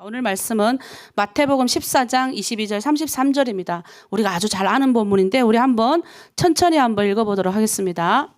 오늘 말씀은 마태복음 14장 22절 33절입니다. 우리가 아주 잘 아는 본문인데 우리 천천히 한번 읽어보도록 하겠습니다.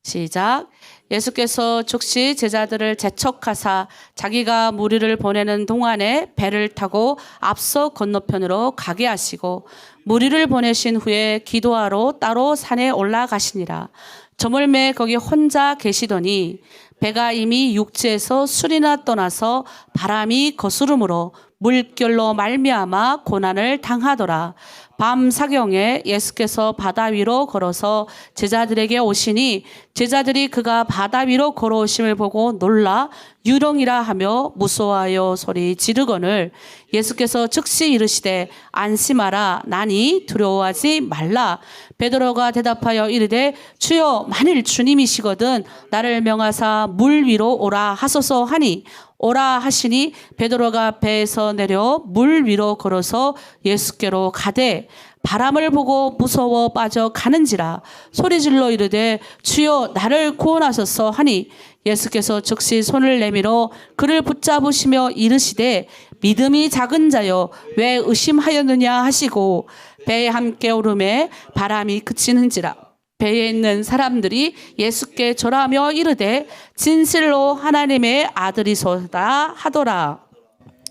시작. 예수께서 즉시 제자들을 재촉하사 자기가 무리를 보내는 동안에 배를 타고 앞서 건너편으로 가게 하시고 무리를 보내신 후에 기도하러 따로 산에 올라가시니라. 저물매 거기 혼자 계시더니 배가 이미 육지에서 술이나 떠나서 바람이 거스름으로 물결로 말미암아 고난을 당하더라. 밤 사경에 예수께서 바다 위로 걸어서 제자들에게 오시니 제자들이 그가 바다 위로 걸어오심을 보고 놀라 유령이라 하며 무서워하여 소리 지르거늘 예수께서 즉시 이르시되 안심하라 나니 두려워하지 말라. 베드로가 대답하여 이르되 주여 만일 주님이시거든 나를 명하사 물 위로 오라 하소서 하니 오라 하시니 베드로가 배에서 내려 물 위로 걸어서 예수께로 가되 바람을 보고 무서워 빠져 가는지라 소리질러 이르되 주여 나를 구원하소서 하니 예수께서 즉시 손을 내밀어 그를 붙잡으시며 이르시되 믿음이 작은 자여 왜 의심하였느냐 하시고 배에 함께 오르매 바람이 그치는지라. 배에 있는 사람들이 예수께 절하며 이르되 진실로 하나님의 아들이소다 하더라.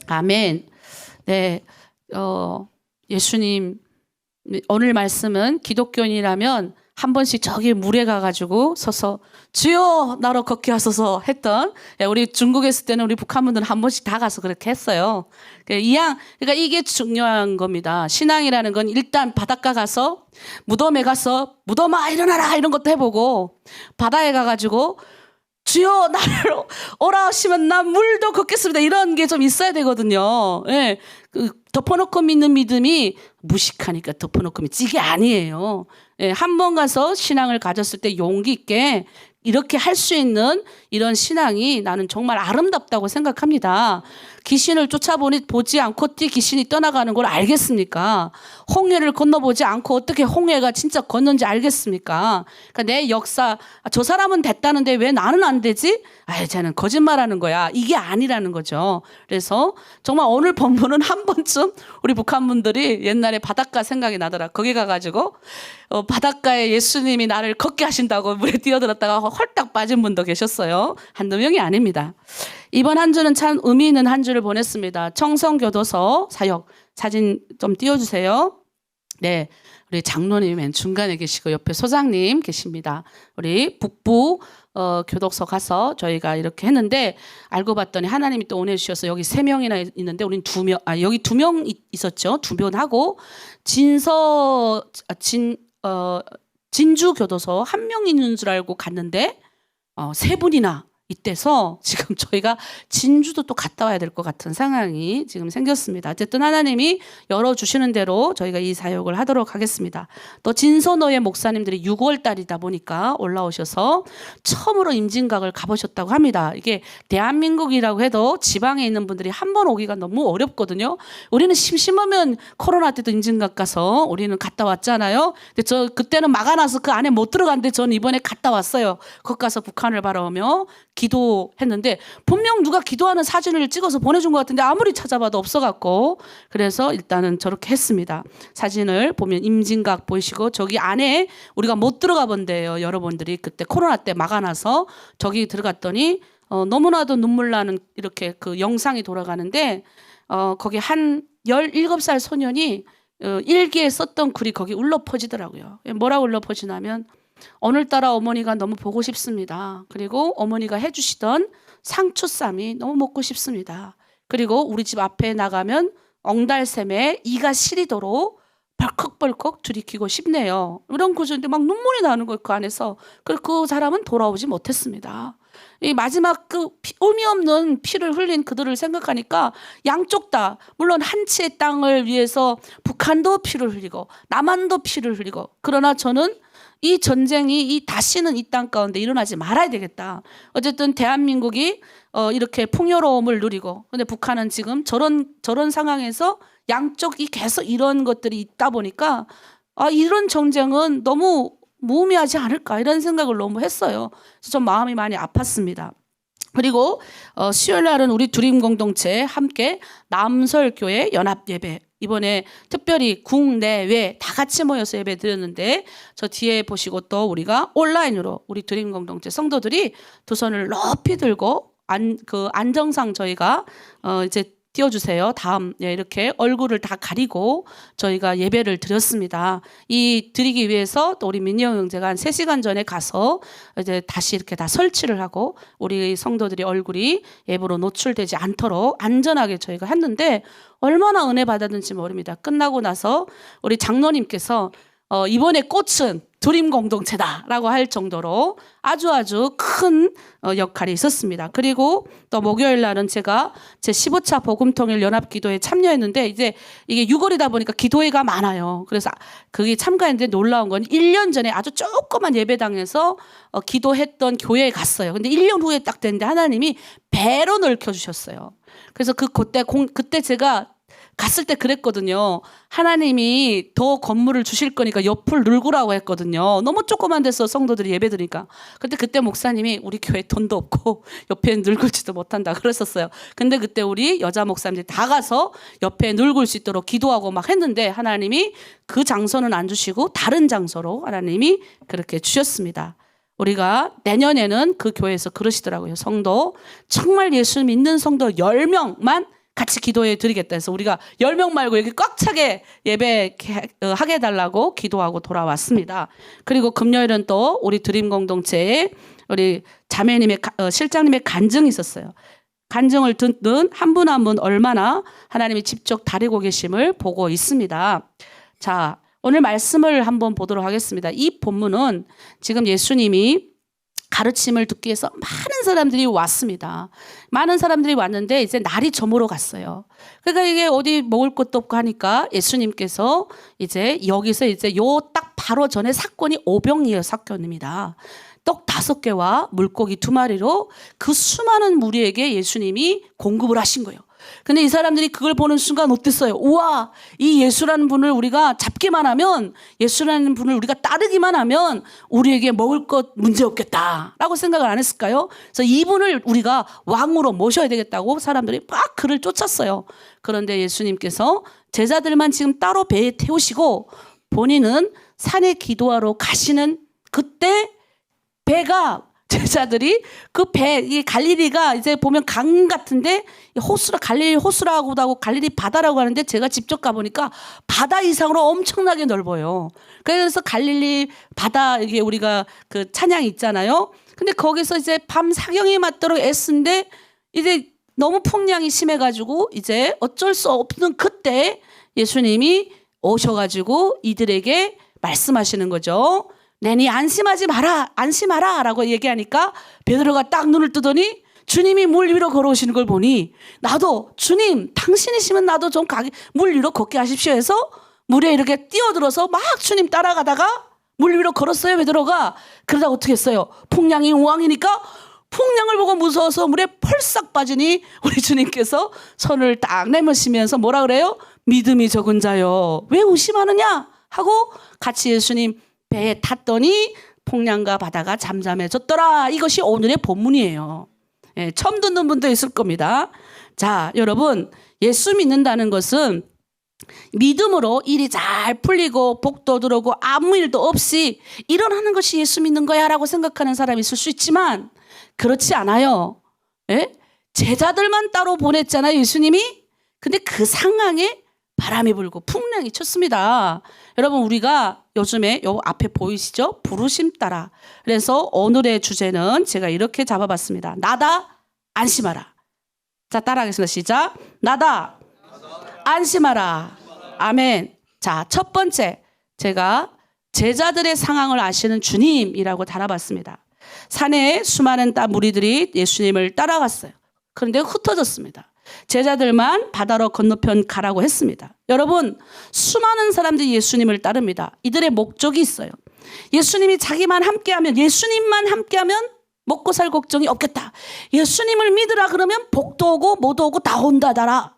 아멘. 네, 예수님 오늘 말씀은 기독교인이라면 한 번씩 저기 물에 가가지고 서서 주여 나로 걷게 하소서 했던, 우리 중국에 있을 때는 우리 북한분들은 한 번씩 다 가서 그렇게 했어요. 그러니까 이게 중요한 겁니다. 신앙이라는 건 일단 바닷가 가서 무덤에 가서 무덤아 일어나라 이런 것도 해보고 바다에 가가지고 주여 나를 오라 하시면 나 물도 걷겠습니다 이런 게 좀 있어야 되거든요. 예, 덮어놓고 믿는 믿음이 무식하니까 덮어놓고 믿지 이게 아니에요. 예, 한 번 가서 신앙을 가졌을 때 용기 있게 이렇게 할 수 있는 이런 신앙이 나는 정말 아름답다고 생각합니다. 귀신을 보지 않고 귀신이 떠나가는 걸 알겠습니까? 홍해를 건너보지 않고 어떻게 홍해가 진짜 건넌지 알겠습니까? 그러니까 내 역사, 저 사람은 됐다는데 왜 나는 안 되지? 쟤는 거짓말하는 거야. 이게 아니라는 거죠. 그래서 정말 오늘 본문은 한 번쯤 우리 북한분들이 옛날에 바닷가 생각이 나더라. 거기 가가지고 바닷가에 예수님이 나를 걷게 하신다고 물에 뛰어들었다가 헐딱 빠진 분도 계셨어요. 한두 명이 아닙니다. 이번 한 주는 참 의미 있는 한 주를 보냈습니다. 청성교도소 사역 사진 좀 띄워주세요. 네, 우리 장로님 맨 중간에 계시고 옆에 소장님 계십니다. 우리 북부 교독소 가서 저희가 이렇게 했는데 알고 봤더니 하나님이 또 보내주셔서 여기 3명이나 있는데 우린 2명, 여기 2명 있었죠. 2명 하고 진주 교도소 1명 있는 줄 알고 갔는데 3분이나 이때서 지금 저희가 진주도 또 갔다 와야 될 것 같은 상황이 지금 생겼습니다. 어쨌든 하나님이 열어주시는 대로 저희가 이 사역을 하도록 하겠습니다. 또 진선호의 목사님들이 6월 달이다 보니까 올라오셔서 처음으로 임진각을 가보셨다고 합니다. 이게 대한민국이라고 해도 지방에 있는 분들이 한 번 오기가 너무 어렵거든요. 우리는 심심하면 코로나 때도 임진각 가서 우리는 갔다 왔잖아요. 근데 그때는 막아놔서 그 안에 못 들어갔는데 저는 이번에 갔다 왔어요. 거기 가서 북한을 바라보며 기도했는데 분명 누가 기도하는 사진을 찍어서 보내준 것 같은데 아무리 찾아봐도 없어갖고 그래서 일단은 저렇게 했습니다. 사진을 보면 임진각 보이시고 저기 안에 우리가 못 들어가 본대요. 여러분들이 그때 코로나 때 막아놔서 저기 들어갔더니 너무나도 눈물 나는 이렇게 그 영상이 돌아가는데 거기 한 17살 소년이 일기에 썼던 글이 거기 울려 퍼지더라고요. 뭐라고 울려 퍼지냐면 오늘따라 어머니가 너무 보고 싶습니다. 그리고 어머니가 해주시던 상추쌈이 너무 먹고 싶습니다. 그리고 우리 집 앞에 나가면 엉달샘에 이가 시리도록 벌컥벌컥 들이키고 싶네요. 이런 구절인데 막 눈물이 나는 거예요. 그 안에서. 그 사람은 돌아오지 못했습니다. 이 마지막 그 의미 없는 피를 흘린 그들을 생각하니까 양쪽 다 물론 한 치의 땅을 위해서 북한도 피를 흘리고 남한도 피를 흘리고 그러나 저는 이 전쟁이 다시는 이 땅 가운데 일어나지 말아야 되겠다. 어쨌든 대한민국이 이렇게 풍요로움을 누리고 근데 북한은 지금 저런 상황에서 양쪽이 계속 이런 것들이 있다 보니까 이런 전쟁은 너무 무의미하지 않을까 이런 생각을 너무 했어요. 그래서 좀 마음이 많이 아팠습니다. 그리고 수요일 날은 우리 드림 공동체 함께 남설교회 연합 예배, 이번에 특별히 국내외 다 같이 모여서 예배 드렸는데, 저 뒤에 보시고 또 우리가 온라인으로 우리 드림 공동체 성도들이 두 손을 높이 들고 안정상 저희가 이제 띄워주세요. 다음, 이렇게 얼굴을 다 가리고 저희가 예배를 드렸습니다. 이 드리기 위해서 또 우리 민영 형제가 한 3시간 전에 가서 이제 다시 이렇게 다 설치를 하고 우리 성도들이 얼굴이 예배로 노출되지 않도록 안전하게 저희가 했는데, 얼마나 은혜 받았는지 모릅니다. 끝나고 나서 우리 장로님께서 이번에 꽃은 드림 공동체다라고 할 정도로 아주 큰 역할이 있었습니다. 그리고 또 목요일 날은 제가 제 15차 복음통일 연합기도에 참여했는데, 이제 이게 6월이다 보니까 기도회가 많아요. 그래서 그게 참가했는데 놀라운 건 1년 전에 아주 조그만 예배당에서 기도했던 교회에 갔어요. 근데 1년 후에 딱 됐는데 하나님이 배로 넓혀주셨어요. 그래서 그때 제가 갔을 때 그랬거든요. 하나님이 더 건물을 주실 거니까 옆을 늙으라고 했거든요. 너무 조그만 데서 성도들이 예배 드리니까. 근데 그때 목사님이 우리 교회 돈도 없고 옆에 늙을지도 못한다 그랬었어요. 근데 그때 우리 여자 목사님들이 다 가서 옆에 늙을 수 있도록 기도하고 막 했는데, 하나님이 그 장소는 안 주시고 다른 장소로 하나님이 그렇게 주셨습니다. 우리가 내년에는 그 교회에서 그러시더라고요. 성도, 정말 예수 믿는 성도 10명만 같이 기도해 드리겠다 해서 우리가 10명 말고 여기 꽉 차게 예배하게 해달라고 기도하고 돌아왔습니다. 그리고 금요일은 또 우리 드림 공동체에 우리 자매님의 실장님의 간증이 있었어요. 간증을 듣는 한 분 한 분 얼마나 하나님이 직접 다루고 계심을 보고 있습니다. 자, 오늘 말씀을 한번 보도록 하겠습니다. 이 본문은 지금 예수님이 가르침을 듣기 위해서 많은 사람들이 왔습니다. 많은 사람들이 왔는데 이제 날이 저물어 갔어요. 그러니까 이게 어디 먹을 것도 없고 하니까 예수님께서 이제 여기서 이제 요 딱 바로 전에 사건이 오병이어 사건입니다. 떡 5개와 물고기 2마리로 그 수많은 무리에게 예수님이 공급을 하신 거예요. 근데 이 사람들이 그걸 보는 순간 어땠어요? 우와, 이 예수라는 분을 우리가 잡기만 하면, 예수라는 분을 우리가 따르기만 하면 우리에게 먹을 것 문제 없겠다라고 생각을 안 했을까요? 그래서 이분을 우리가 왕으로 모셔야 되겠다고 사람들이 막 그를 쫓았어요. 그런데 예수님께서 제자들만 지금 따로 배에 태우시고 본인은 산에 기도하러 가시는 그때 배가, 제자들이 그 배, 이 갈릴리가 이제 보면 강 같은데 갈릴리 호수라고도 하고 갈릴리 바다라고 하는데, 제가 직접 가보니까 바다 이상으로 엄청나게 넓어요. 그래서 갈릴리 바다, 이게 우리가 그 찬양이 있잖아요. 근데 거기서 이제 밤 사경이 맞도록 애쓴데 이제 너무 풍량이 심해가지고 이제 어쩔 수 없는 그때 예수님이 오셔가지고 이들에게 말씀하시는 거죠. 내니 안심하라 라고 얘기하니까 베드로가 딱 눈을 뜨더니 주님이 물 위로 걸어오시는 걸 보니, 나도 주님 당신이시면 나도 좀 물 위로 걷게 하십시오 해서 물에 이렇게 뛰어들어서 막 주님 따라가다가 물 위로 걸었어요, 베드로가. 그러다 어떻게 했어요? 풍량이 우왕이니까 풍량을 보고 무서워서 물에 펄싹 빠지니 우리 주님께서 손을 딱 내미시면서 뭐라 그래요? 믿음이 적은 자여 왜 의심하느냐 하고 같이 예수님 배에 탔더니 풍량과 바다가 잠잠해졌더라. 이것이 오늘의 본문이에요. 예, 처음 듣는 분도 있을 겁니다. 자, 여러분, 예수 믿는다는 것은 믿음으로 일이 잘 풀리고 복도 들어오고 아무 일도 없이 일어나는 것이 예수 믿는 거야 라고 생각하는 사람이 있을 수 있지만 그렇지 않아요. 예? 제자들만 따로 보냈잖아요, 예수님이. 근데 그 상황에 바람이 불고 풍랑이 쳤습니다. 여러분, 우리가 요즘에 요 앞에 보이시죠? 부르심 따라. 그래서 오늘의 주제는 제가 이렇게 잡아봤습니다. 나다, 안심하라. 자, 따라하겠습니다. 시작. 나다, 안심하라. 아멘. 자, 첫 번째, 제가 제자들의 상황을 아시는 주님이라고 달아봤습니다. 산에 수많은 무리들이 예수님을 따라갔어요. 그런데 흩어졌습니다. 제자들만 바다로 건너편 가라고 했습니다. 여러분, 수많은 사람들이 예수님을 따릅니다. 이들의 목적이 있어요. 예수님이 자기만 함께하면, 예수님만 함께하면 먹고 살 걱정이 없겠다. 예수님을 믿으라 그러면 복도 오고 못 오고 다 온다더라.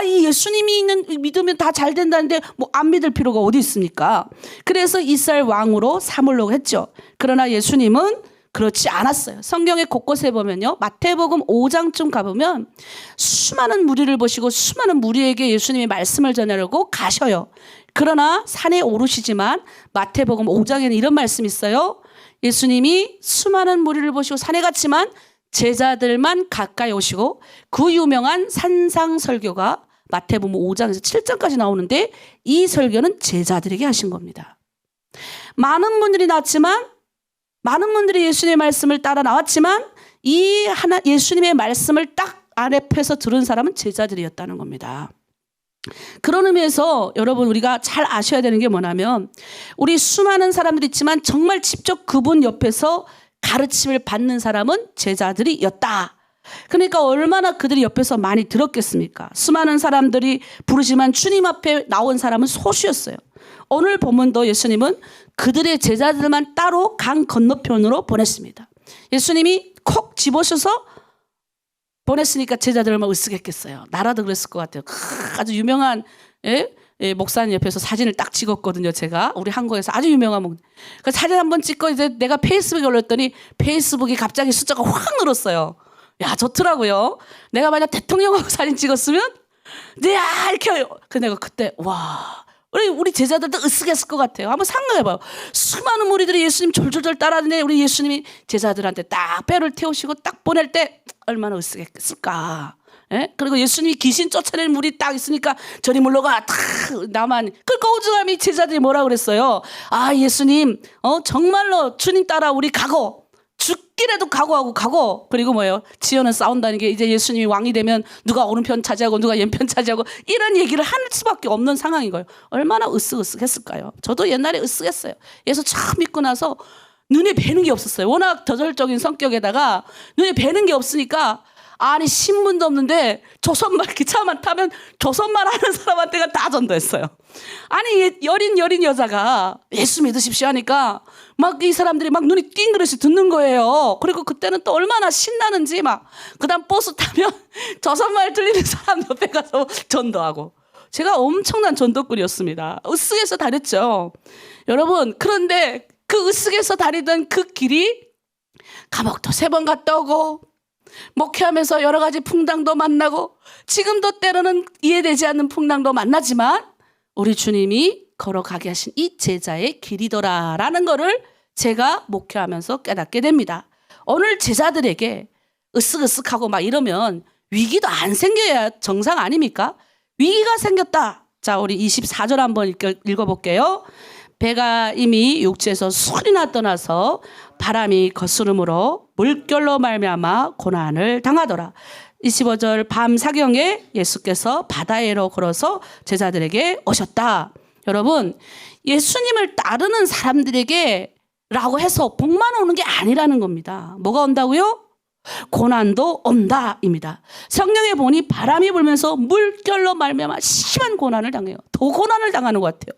이 예수님이 믿으면 다 잘 된다는데 뭐 안 믿을 필요가 어디 있습니까? 그래서 이스라엘 왕으로 삼으려고 했죠. 그러나 예수님은 그렇지 않았어요. 성경의 곳곳에 보면요. 마태복음 5장쯤 가보면 수많은 무리를 보시고 수많은 무리에게 예수님의 말씀을 전하려고 가셔요. 그러나 산에 오르시지만 마태복음 5장에는 이런 말씀이 있어요. 예수님이 수많은 무리를 보시고 산에 갔지만 제자들만 가까이 오시고 그 유명한 산상설교가 마태복음 5장에서 7장까지 나오는데 이 설교는 제자들에게 하신 겁니다. 많은 분들이 나왔지만 많은 분들이 예수님의 말씀을 따라 나왔지만 이 하나 예수님의 말씀을 딱 앞에서 들은 사람은 제자들이었다는 겁니다. 그런 의미에서 여러분 우리가 잘 아셔야 되는 게 뭐냐면 우리 수많은 사람들이 있지만 정말 직접 그분 옆에서 가르침을 받는 사람은 제자들이었다. 그러니까 얼마나 그들이 옆에서 많이 들었겠습니까? 수많은 사람들이 부르지만 주님 앞에 나온 사람은 소수였어요. 오늘 본문도 예수님은 그들의 제자들만 따로 강 건너편으로 보냈습니다. 예수님이 콕 집으셔서 보냈으니까 제자들 얼마나 으쓱했겠어요. 나라도 그랬을 것 같아요. 아주 유명한 목사님 옆에서 사진을 딱 찍었거든요. 제가 우리 한국에서 아주 유명한 그 사진 한번 찍고 이제 내가 페이스북에 올렸더니 페이스북이 갑자기 숫자가 확 늘었어요. 야 좋더라고요. 내가 만약 대통령하고 사진 찍었으면 야 이렇게 근데 내가 그때 와 우리 제자들도 으쓱했을 것 같아요. 한번 생각해봐요. 수많은 무리들이 예수님 졸졸졸 따라하는데 우리 예수님이 제자들한테 딱 배를 태우시고 딱 보낼 때 얼마나 으쓱했을까. 예? 그리고 예수님이 귀신 쫓아내는 물이 딱 있으니까 저리 물러가. 탁 나만. 그러니까 오죽하면 제자들이 뭐라 그랬어요. 아 예수님 정말로 주님 따라 우리 가고 죽기라도 각오하고 가고. 그리고 뭐예요? 지연은 싸운다는 게 이제 예수님이 왕이 되면 누가 오른편 차지하고 누가 왼편 차지하고 이런 얘기를 할 수밖에 없는 상황인 거예요. 얼마나 으쓱으쓱했을까요? 저도 옛날에 으쓱했어요. 예수 처음 믿고 나서 눈에 뵈는 게 없었어요. 워낙 저절적인 성격에다가 눈에 뵈는 게 없으니까 아니 신분도 없는데 조선말 기차만 타면 조선말 하는 사람한테가 다 전도했어요. 아니 여린 여자가 예수 믿으십시오 하니까 막 이 사람들이 막 눈이 띵그릇이 듣는 거예요. 그리고 그때는 또 얼마나 신나는지 막 그다음 버스 타면 조선말 들리는 사람 옆에 가서 전도하고. 제가 엄청난 전도꾼이었습니다. 으쓱해서 다녔죠. 여러분 그런데 그 으쓱해서 다니던 그 길이 감옥도 3번 갔다 오고 목회하면서 여러 가지 풍랑도 만나고 지금도 때로는 이해되지 않는 풍랑도 만나지만 우리 주님이 걸어가게 하신 이 제자의 길이더라라는 거를 제가 목회하면서 깨닫게 됩니다. 오늘 제자들에게 으쓱으쓱하고 막 이러면 위기도 안 생겨야 정상 아닙니까? 위기가 생겼다. 자, 우리 24절 한번 읽어볼게요. 배가 이미 육지에서 소리나 떠나서 바람이 거스름으로 물결로 말미암아 고난을 당하더라. 25절 밤 사경에 예수께서 바다에로 걸어서 제자들에게 오셨다. 여러분 예수님을 따르는 사람들에게 라고 해서 복만 오는 게 아니라는 겁니다. 뭐가 온다고요? 고난도 온다입니다. 성경에 보니 바람이 불면서 물결로 말미암아 심한 고난을 당해요. 더 고난을 당하는 것 같아요.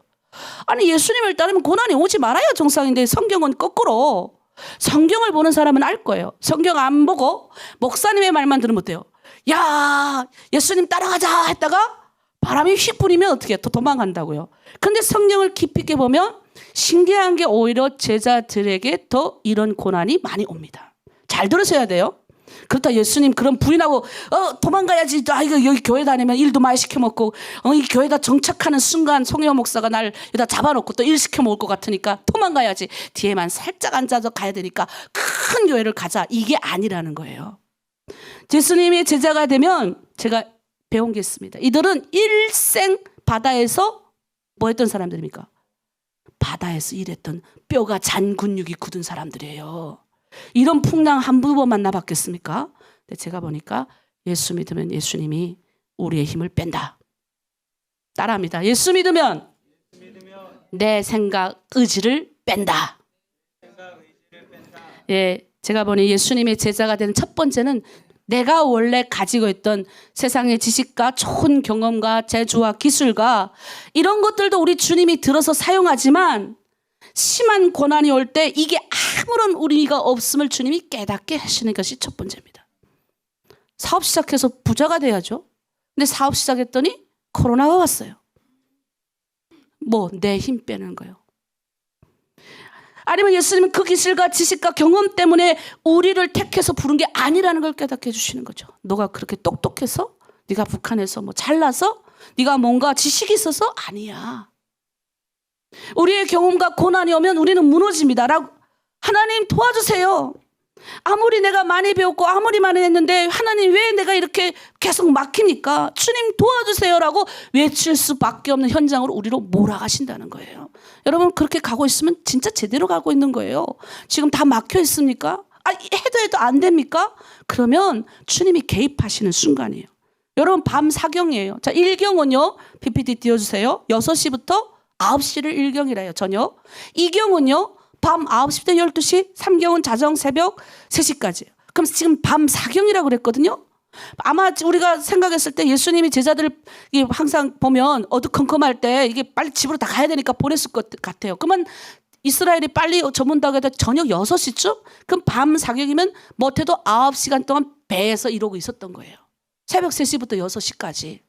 아니 예수님을 따르면 고난이 오지 말아야 정상인데 성경은 거꾸로. 성경을 보는 사람은 알 거예요. 성경 안 보고 목사님의 말만 들으면 어때요? 야 예수님 따라가자 했다가 바람이 휙 불이면 어떻게 또 도망간다고요. 근데 성경을 깊이 있게 보면 신기한 게 오히려 제자들에게 더 이런 고난이 많이 옵니다. 잘 들으셔야 돼요. 그렇다 예수님 그런 불이 나고 도망가야지. 아 이거 여기 교회 다니면 일도 많이 시켜 먹고 이 교회다 정착하는 순간 송혜원 목사가 날 여기다 잡아놓고 또 일 시켜 먹을 것 같으니까 도망가야지. 뒤에만 살짝 앉아서 가야 되니까 큰 교회를 가자. 이게 아니라는 거예요. 예수님의 제자가 되면 제가 배운 게 있습니다. 이들은 일생 바다에서 뭐 했던 사람들입니까? 바다에서 일했던 뼈가 잔 근육이 굳은 사람들이에요. 이런 풍랑 한두 번 만나봤겠습니까? 근데 제가 보니까 예수 믿으면 예수님이 우리의 힘을 뺀다. 따라합니다. 예수 믿으면 내 생각 의지를 뺀다. 예, 제가 보니 예수님의 제자가 되는 첫 번째는 내가 원래 가지고 있던 세상의 지식과 좋은 경험과 재주와 기술과 이런 것들도 우리 주님이 들어서 사용하지만 심한 고난이 올 때 이게 아무런 우리가 없음을 주님이 깨닫게 하시는 것이 첫 번째입니다. 사업 시작해서 부자가 돼야죠. 근데 사업 시작했더니 코로나가 왔어요. 뭐 내 힘 빼는 거예요. 아니면 예수님은 그 기술과 지식과 경험 때문에 우리를 택해서 부른 게 아니라는 걸 깨닫게 해주시는 거죠. 너가 그렇게 똑똑해서, 네가 북한에서 뭐 잘나서, 네가 뭔가 지식이 있어서 아니야. 우리의 경험과 고난이 오면 우리는 무너집니다. 하나님 도와주세요. 아무리 내가 많이 배웠고 아무리 많이 했는데 하나님 왜 내가 이렇게 계속 막히니까 주님 도와주세요라고 외칠 수밖에 없는 현장으로 우리로 몰아가신다는 거예요. 여러분 그렇게 가고 있으면 진짜 제대로 가고 있는 거예요. 지금 다 막혀 있습니까? 해도 안 됩니까? 그러면 주님이 개입하시는 순간이에요. 여러분 밤 사경이에요. 자, 일경은요. PPT 띄워주세요. 6시부터 9시를 일경이래요. 저녁. 이경은요. 밤 9시부터 12시, 3경은 자정 새벽 3시까지. 그럼 지금 밤 4경이라고 그랬거든요. 아마 우리가 생각했을 때 예수님이 제자들을 항상 보면 어두컴컴할 때 이게 빨리 집으로 다 가야 되니까 보냈을 것 같아요. 그러면 이스라엘이 빨리 저문다고 해도 저녁 6시쯤? 그럼 밤 4경이면 못해도 9시간 동안 배에서 이러고 있었던 거예요. 새벽 3시부터 6시까지.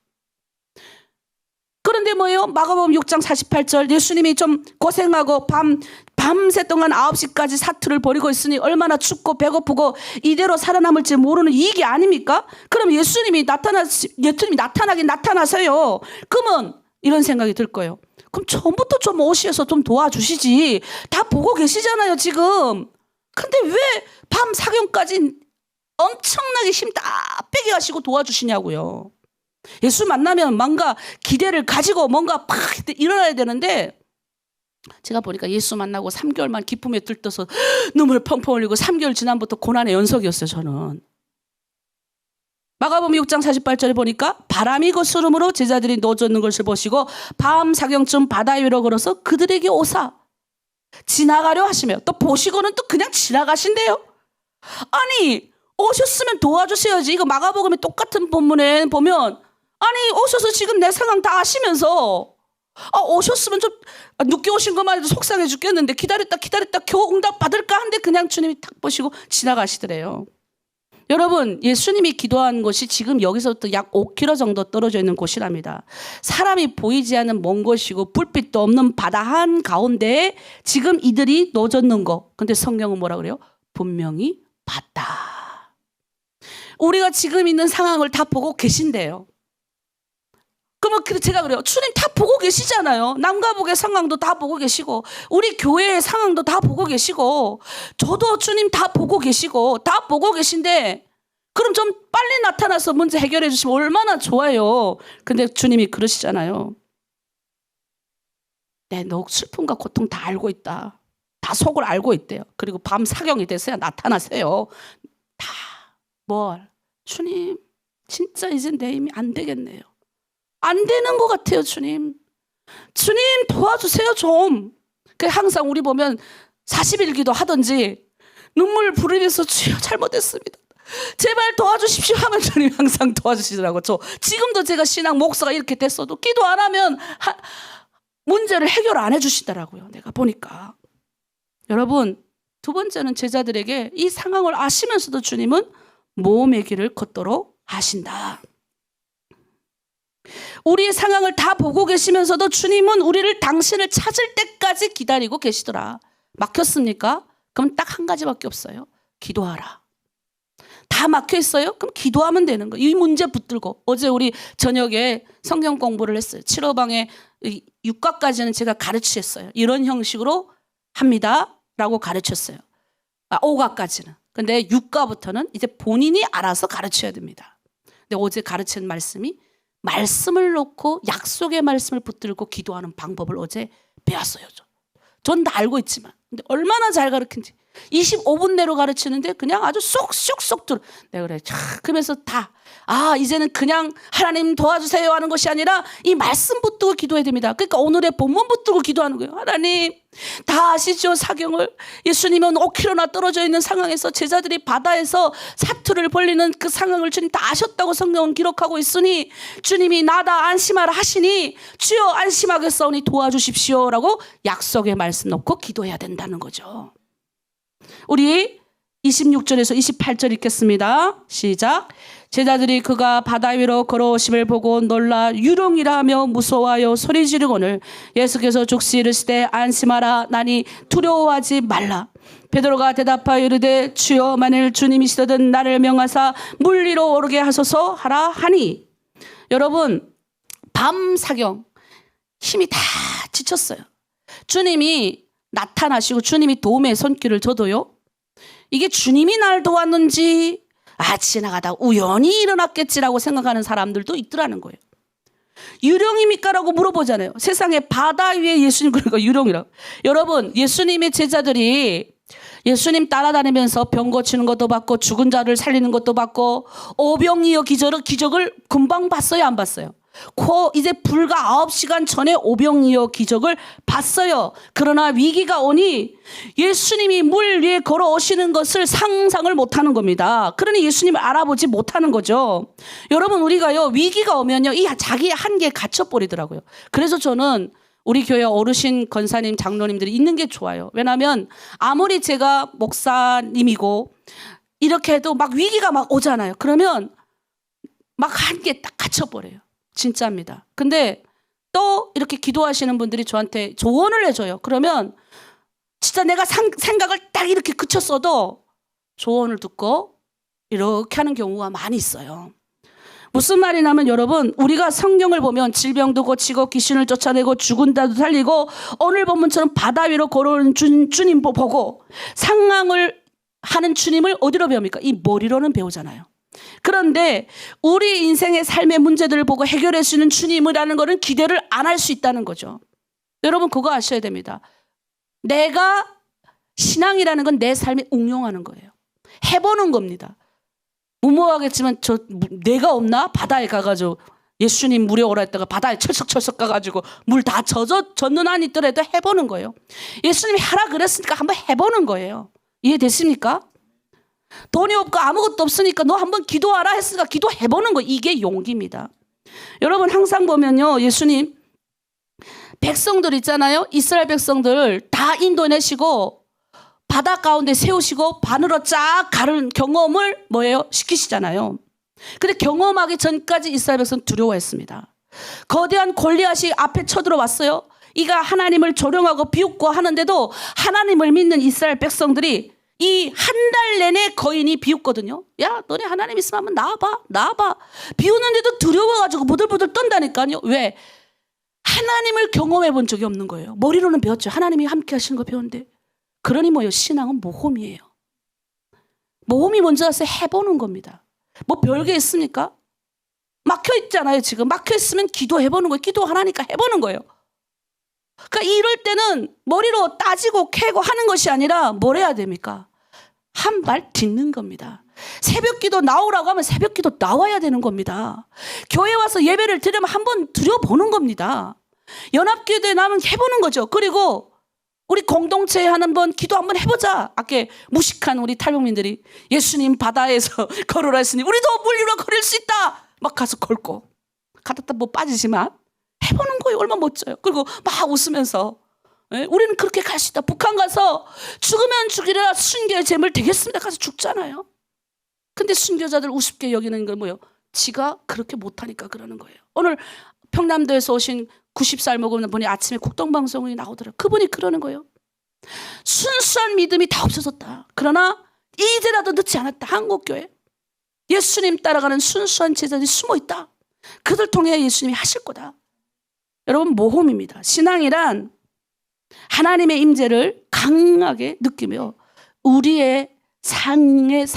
그런데 뭐예요? 마가복음 6장 48절 예수님이 좀 고생하고 밤새 동안 9시까지 사투를 벌이고 있으니 얼마나 춥고 배고프고 이대로 살아남을지 모르는 이익이 아닙니까? 그럼 예수님이 나타나긴 나타나세요. 그러면 이런 생각이 들 거예요. 그럼 처음부터 좀 오셔서 좀 도와주시지. 다 보고 계시잖아요 지금. 근데 왜 밤 사경까지 엄청나게 힘 다 빼게 하시고 도와주시냐고요. 예수 만나면 뭔가 기대를 가지고 뭔가 팍 일어나야 되는데 제가 보니까 예수 만나고 3개월만 기쁨에 들떠서 눈물 펑펑 흘리고 3개월 지난부터 고난의 연속이었어요. 저는. 마가복음 6장 48절에 보니까 바람이 거스름으로 제자들이 놓아졌는 것을 보시고 밤 사경쯤 바다 위로 걸어서 그들에게 오사 지나가려 하시며 또 보시고는 또 그냥 지나가신대요. 아니 오셨으면 도와주셔야지. 이거 마가복음의 똑같은 본문에 보면 아니 오셔서 지금 내 상황 다 아시면서 오셨으면 좀 늦게 오신 것만 해도 속상해 죽겠는데 기다렸다 겨우 응답 받을까 한데 그냥 주님이 탁 보시고 지나가시더래요. 여러분 예수님이 기도한 곳이 지금 여기서부터 약 5km 정도 떨어져 있는 곳이랍니다. 사람이 보이지 않는 먼 곳이고 불빛도 없는 바다 한가운데에 지금 이들이 놓아졌는 거. 근데 성경은 뭐라 그래요? 분명히 봤다. 우리가 지금 있는 상황을 다 보고 계신대요. 그러면 제가 그래요. 주님 다 보고 계시잖아요. 남과 북의 상황도 다 보고 계시고 우리 교회의 상황도 다 보고 계시고 저도 주님 다 보고 계시고 다 보고 계신데 그럼 좀 빨리 나타나서 문제 해결해 주시면 얼마나 좋아요. 근데 주님이 그러시잖아요. 너 슬픔과 고통 다 알고 있다. 다 속을 알고 있대요. 그리고 밤 사경이 돼서야 나타나세요. 다 주님 진짜 이제 내 힘이 안 되겠네요. 안 되는 것 같아요. 주님 도와주세요 좀. 항상 우리 보면 40일 기도 하든지 눈물 부르면서 주여 잘못했습니다. 제발 도와주십시오 하면 주님 항상 도와주시더라고요. 지금도 제가 신앙 목사가 이렇게 됐어도 기도 안 하면 문제를 해결 안 해주시더라고요. 내가 보니까. 여러분 두 번째는 제자들에게 이 상황을 아시면서도 주님은 모험의 길을 걷도록 하신다. 우리의 상황을 다 보고 계시면서도 주님은 우리를 당신을 찾을 때까지 기다리고 계시더라. 막혔습니까? 그럼 딱 한 가지밖에 없어요. 기도하라. 다 막혀 있어요? 그럼 기도하면 되는 거예요. 이 문제 붙들고. 어제 우리 저녁에 성경 공부를 했어요. 7호방에 6과까지는 제가 가르치셨어요. 이런 형식으로 합니다 라고 가르쳤어요. 5과까지는. 근데 6과부터는 이제 본인이 알아서 가르쳐야 됩니다. 근데 어제 가르친 말씀이 말씀을 놓고 약속의 말씀을 붙들고 기도하는 방법을 어제 배웠어요. 전 다 알고 있지만 근데 얼마나 잘 가르친지 25분 내로 가르치는데 그냥 아주 쏙쏙쏙 들어. 내가 그래. 그러면서 이제는 그냥 하나님 도와주세요 하는 것이 아니라 이 말씀 붙들고 기도해야 됩니다. 그러니까 오늘의 본문 붙들고 기도하는 거예요. 하나님 다 아시죠? 사경을. 예수님은 5km나 떨어져 있는 상황에서 제자들이 바다에서 사투를 벌리는 그 상황을 주님 다 아셨다고 성경은 기록하고 있으니 주님이 나다 안심하라 하시니 주여 안심하겠사오니 도와주십시오라고 약속의 말씀 놓고 기도해야 된다는 거죠. 우리 26절에서 28절 읽겠습니다. 시작. 제자들이 그가 바다 위로 걸어오심을 보고 놀라 유령이라 하며 무서워하여 소리 지르거늘 예수께서 죽시 이르시되 안심하라 나니 두려워하지 말라. 베드로가 대답하여 이르되 주여 만일 주님이시거든 나를 명하사 물 위로 오르게 하소서 하라 하니. 여러분 밤 사경 힘이 다 지쳤어요. 주님이 나타나시고 주님이 도움의 손길을 줘도요, 이게 주님이 날 도왔는지 지나가다 우연히 일어났겠지라고 생각하는 사람들도 있더라는 거예요. 유령입니까? 라고 물어보잖아요. 세상에 바다 위에 예수님, 그러니까 유령이라고. 여러분 예수님의 제자들이 예수님 따라다니면서 병 고치는 것도 봤고 죽은 자를 살리는 것도 봤고 오병이어 기적을 금방 봤어요, 안 봤어요? 이제 불과 9시간 전에 오병이어 기적을 봤어요. 그러나 위기가 오니 예수님이 물 위에 걸어오시는 것을 상상을 못하는 겁니다. 그러니 예수님을 알아보지 못하는 거죠. 여러분 우리가요 위기가 오면요 이 자기 한계에 갇혀버리더라고요. 그래서 저는 우리 교회 어르신 권사님 장로님들이 있는 게 좋아요. 왜냐하면 아무리 제가 목사님이고 이렇게 해도 막 위기가 막 오잖아요. 그러면 막 한계에 딱 갇혀버려요. 진짜입니다. 근데 또 이렇게 기도하시는 분들이 저한테 조언을 해줘요. 그러면 진짜 내가 생각을 딱 이렇게 그쳤어도 조언을 듣고 이렇게 하는 경우가 많이 있어요. 무슨 말이냐면 여러분 우리가 성경을 보면 질병도 고치고 귀신을 쫓아내고 죽은 자도 살리고 오늘 본문처럼 바다 위로 걸어오는 주님 보고 상황을 하는 주님을 어디로 배웁니까? 이 머리로는 배우잖아요. 그런데 우리 인생의 삶의 문제들을 보고 해결해 주는 주님이라는 것은 기대를 안 할 수 있다는 거죠. 여러분 그거 아셔야 됩니다. 내가 신앙이라는 건 내 삶에 응용하는 거예요. 해보는 겁니다. 무모하겠지만 내가 없나? 바다에 가가지고 예수님 물에 오라 했다가 바다에 철썩철썩 가가지고 물 다 젖는 한 있더라도 해보는 거예요. 예수님이 하라 그랬으니까 한번 해보는 거예요. 이해되십니까? 돈이 없고 아무것도 없으니까 너 한번 기도하라 했으니까 기도해보는 거. 이게 용기입니다. 여러분 항상 보면요 예수님 백성들 있잖아요. 이스라엘 백성들 다 인도내시고 바다 가운데 세우시고 바늘로 쫙 가른 경험을 뭐예요? 시키시잖아요. 근데 경험하기 전까지 이스라엘 백성 두려워했습니다. 거대한 골리앗이 앞에 쳐들어왔어요. 이가 하나님을 조롱하고 비웃고 하는데도 하나님을 믿는 이스라엘 백성들이 이 한 달 내내 거인이 비웃거든요. 야 너네 하나님 있으면 한번 나와봐. 비웃는데도 두려워가지고 부들부들 떤다니까요. 왜? 하나님을 경험해 본 적이 없는 거예요. 머리로는 배웠죠. 하나님이 함께 하시는 거 배웠는데. 그러니 뭐예요? 신앙은 모험이에요. 모험이 먼저 와서 해보는 겁니다. 뭐 별게 있습니까? 막혀 있잖아요. 지금 막혀 있으면 기도해보는 거예요. 기도하라니까 해보는 거예요. 그러니까 이럴 때는 머리로 따지고 캐고 하는 것이 아니라 뭘 해야 됩니까? 한 발 딛는 겁니다. 새벽기도 나오라고 하면 새벽기도 나와야 되는 겁니다. 교회 와서 예배를 드리면 한번 드려보는 겁니다. 연합기도에 나면 해보는 거죠. 그리고 우리 공동체에 한번 기도 한번 해보자. 아까 무식한 우리 탈북민들이 예수님 바다에서 걸으라 했으니 우리도 물 위로 걸을 수 있다. 막 가서 걸고 가다다 뭐 빠지지만 해보는 거예요. 얼마나 멋져요. 그리고 막 웃으면서 우리는 그렇게 갈 수 있다. 북한 가서 죽으면 죽이라 순교의 제물 되겠습니다. 가서 죽잖아요. 근데 순교자들 우습게 여기는 건 뭐예요? 지가 그렇게 못하니까 그러는 거예요. 오늘 평남도에서 오신 90살 먹은 분이 아침에 국동방송이 나오더라고요. 그분이 그러는 거예요. 순수한 믿음이 다 없어졌다. 그러나 이제라도 늦지 않았다. 한국교회 예수님 따라가는 순수한 제자들이 숨어있다. 그들 통해 예수님이 하실 거다. 여러분 모험입니다. 신앙이란 하나님의 임재를 강하게 느끼며 우리의 삶의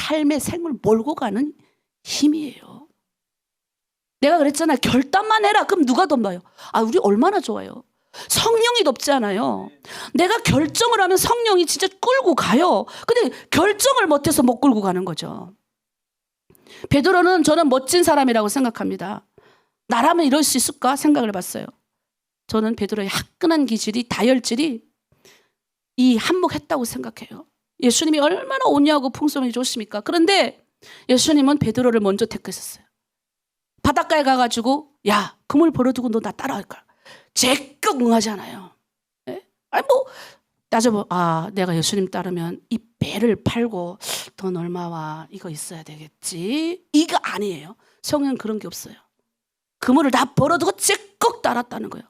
생을 몰고 가는 힘이에요. 내가 그랬잖아요. 결단만 해라. 그럼 누가 돕나요? 우리 얼마나 좋아요. 성령이 돕잖아요. 내가 결정을 하면 성령이 진짜 끌고 가요. 근데 결정을 못해서 못 끌고 가는 거죠. 베드로는 저는 멋진 사람이라고 생각합니다. 나라면 이럴 수 있을까 생각을 해봤어요. 저는 베드로의 화끈한 기질이 다혈질이 이 한몫했다고 생각해요. 예수님이 얼마나 온유하고 풍성하게 좋으십니까? 그런데 예수님은 베드로를 먼저 택하셨어요. 바닷가에 가가지고 야 그물 버려두고 너 나 따라갈까? 제껏 응하잖아요. 네? 내가 예수님 따르면 이 배를 팔고 돈 얼마와 이거 있어야 되겠지. 이거 아니에요. 성경은 그런 게 없어요. 그물을 다 벌어두고 째꺽 따랐다는 거예요.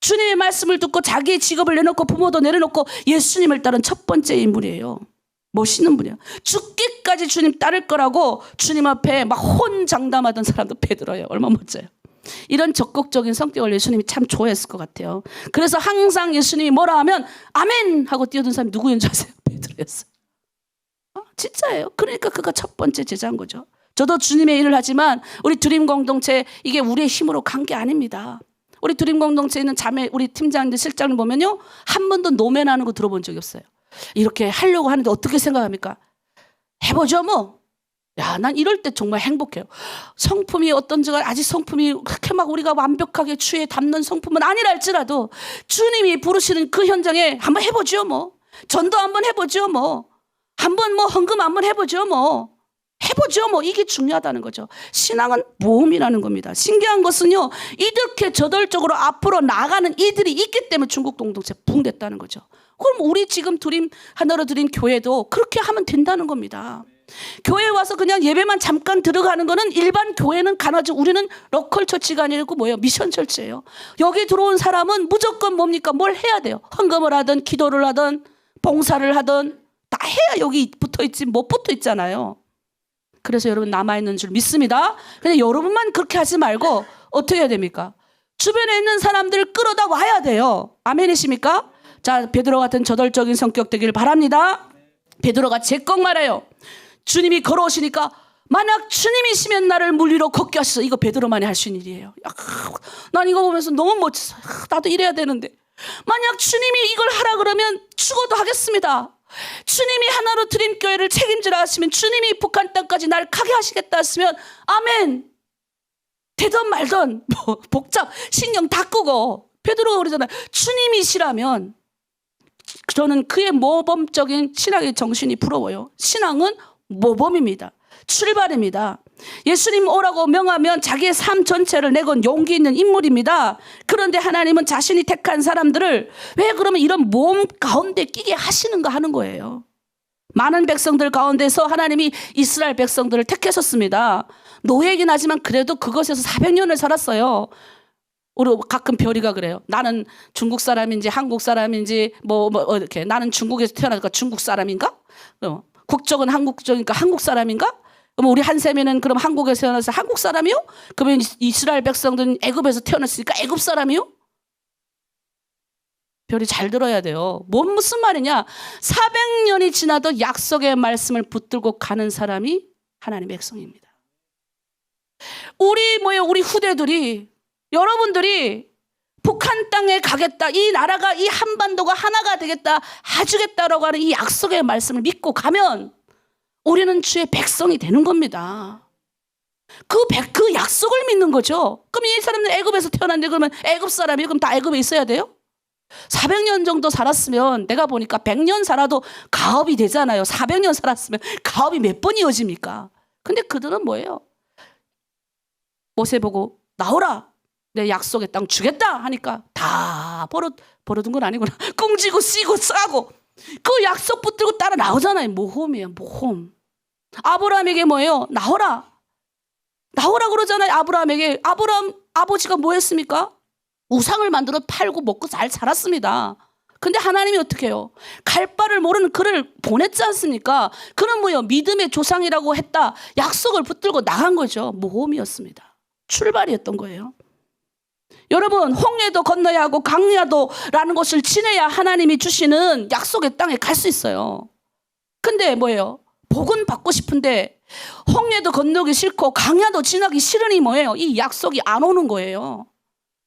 주님의 말씀을 듣고 자기의 직업을 내놓고 부모도 내려놓고 예수님을 따른 첫 번째 인물이에요. 멋있는 분이에요. 죽기까지 주님 따를 거라고 주님 앞에 막 혼장담하던 사람도 베드로예요. 얼마나 멋져요. 이런 적극적인 성격을 예수님이 참 좋아했을 것 같아요. 그래서 항상 예수님이 뭐라 하면 아멘 하고 뛰어든 사람이 누구였는지 아세요? 베드로였어요. 진짜예요. 그러니까 그가 첫 번째 제자인 거죠. 저도 주님의 일을 하지만 우리 드림 공동체 이게 우리의 힘으로 간 게 아닙니다. 우리 드림 공동체에 있는 자매 우리 팀장님들 실장을 보면요, 한 번도 노면하는 거 들어본 적이 없어요. 이렇게 하려고 하는데 어떻게 생각합니까? 해보죠 뭐. 야, 난 이럴 때 정말 행복해요. 성품이 어떤지가 아직 성품이 그렇게 막 우리가 완벽하게 추에 담는 성품은 아니라 할지라도 주님이 부르시는 그 현장에 한번 해보죠 뭐. 전도 한번 해보죠 뭐. 한번 뭐 헌금 한번 해보죠 뭐. 해보죠 뭐. 이게 중요하다는 거죠. 신앙은 모험이라는 겁니다. 신기한 것은요, 이렇게 저돌적으로 앞으로 나가는 이들이 있기 때문에 중국 공동체 붕됐다는 거죠. 그럼 우리 지금 하나로 드린 교회도 그렇게 하면 된다는 겁니다. 교회 와서 그냥 예배만 잠깐 들어가는 거는 일반 교회는 가능하죠. 우리는 로컬 처치가 아니고 뭐예요? 미션 처치예요. 여기 들어온 사람은 무조건 뭡니까? 뭘 해야 돼요. 헌금을 하든 기도를 하든 봉사를 하든 다 해야 여기 붙어 있지 못 붙어 있잖아요. 그래서 여러분 남아있는 줄 믿습니다. 근데 여러분만 그렇게 하지 말고 어떻게 해야 됩니까? 주변에 있는 사람들을 끌어다 와야 돼요. 아멘이십니까? 자, 베드로 같은 저돌적인 성격 되기를 바랍니다. 베드로가 제꺽 말해요. 주님이 걸어오시니까 만약 주님이시면 나를 물리로 걷게 하시소. 이거 베드로만이 할 수 있는 일이에요. 난 이거 보면서 너무 멋졌어. 나도 이래야 되는데. 만약 주님이 이걸 하라 그러면 죽어도 하겠습니다. 주님이 하나로 드림 교회를 책임지라 하시면, 주님이 북한 땅까지 날 가게 하시겠다 하시면 아멘. 되든 말든 뭐 복잡 신경 다 끄고 베드로가 그러잖아요. 주님이시라면. 저는 그의 모범적인 신앙의 정신이 부러워요. 신앙은 모범입니다. 출발입니다. 예수님 오라고 명하면 자기의 삶 전체를 내건 용기 있는 인물입니다. 그런데 하나님은 자신이 택한 사람들을 왜 그러면 이런 모험 가운데 끼게 하시는가 하는 거예요. 많은 백성들 가운데서 하나님이 이스라엘 백성들을 택하셨습니다. 노예이긴 하지만 그래도 그것에서 400년을 살았어요. 우리 가끔 별이가 그래요. 나는 중국 사람인지 한국 사람인지 이렇게 나는 중국에서 태어나니까 중국 사람인가? 국적은 한국적이니까 한국 사람인가? 그럼 우리 한세미는 그럼 한국에서 태어나서 한국 사람이요? 그러면 이스라엘 백성들은 애굽에서 태어났으니까 애굽 사람이요? 별이 잘 들어야 돼요. 무슨 말이냐? 400년이 지나도 약속의 말씀을 붙들고 가는 사람이 하나님의 백성입니다. 우리 후대들이, 여러분들이 북한 땅에 가겠다, 이 나라가, 이 한반도가 하나가 되겠다, 해주겠다라고 하는 이 약속의 말씀을 믿고 가면 우리는 주의 백성이 되는 겁니다. 그 약속을 믿는 거죠. 그럼 이 사람들 애굽에서 태어났는데 그러면 애굽 사람이요? 그럼 다 애굽에 있어야 돼요? 400년 정도 살았으면 내가 보니까 100년 살아도 가업이 되잖아요. 400년 살았으면 가업이 몇 번 이어집니까? 근데 그들은 뭐예요? 모세 보고 나오라, 내 약속의 땅 주겠다 하니까 다 벌어둔 건 아니구나. 꿍지고 씨고 싸고 그 약속 붙들고 따라 나오잖아요. 모험이에요. 모험. 아브라함에게 뭐예요? 나오라 그러잖아요. 아브라함에게. 아브라함 아버지가 뭐 했습니까? 우상을 만들어 팔고 먹고 잘 살았습니다. 근데 하나님이 어떻게 해요? 갈 바를 모르는 그를 보냈지 않습니까? 그는 뭐예요? 믿음의 조상이라고 했다. 약속을 붙들고 나간 거죠. 모험이었습니다. 출발이었던 거예요. 여러분, 홍해도 건너야 하고 강야도라는 곳을 지내야 하나님이 주시는 약속의 땅에 갈 수 있어요. 근데 뭐예요? 복은 받고 싶은데 홍해도 건너기 싫고 강야도 지나기 싫으니 뭐예요? 이 약속이 안 오는 거예요.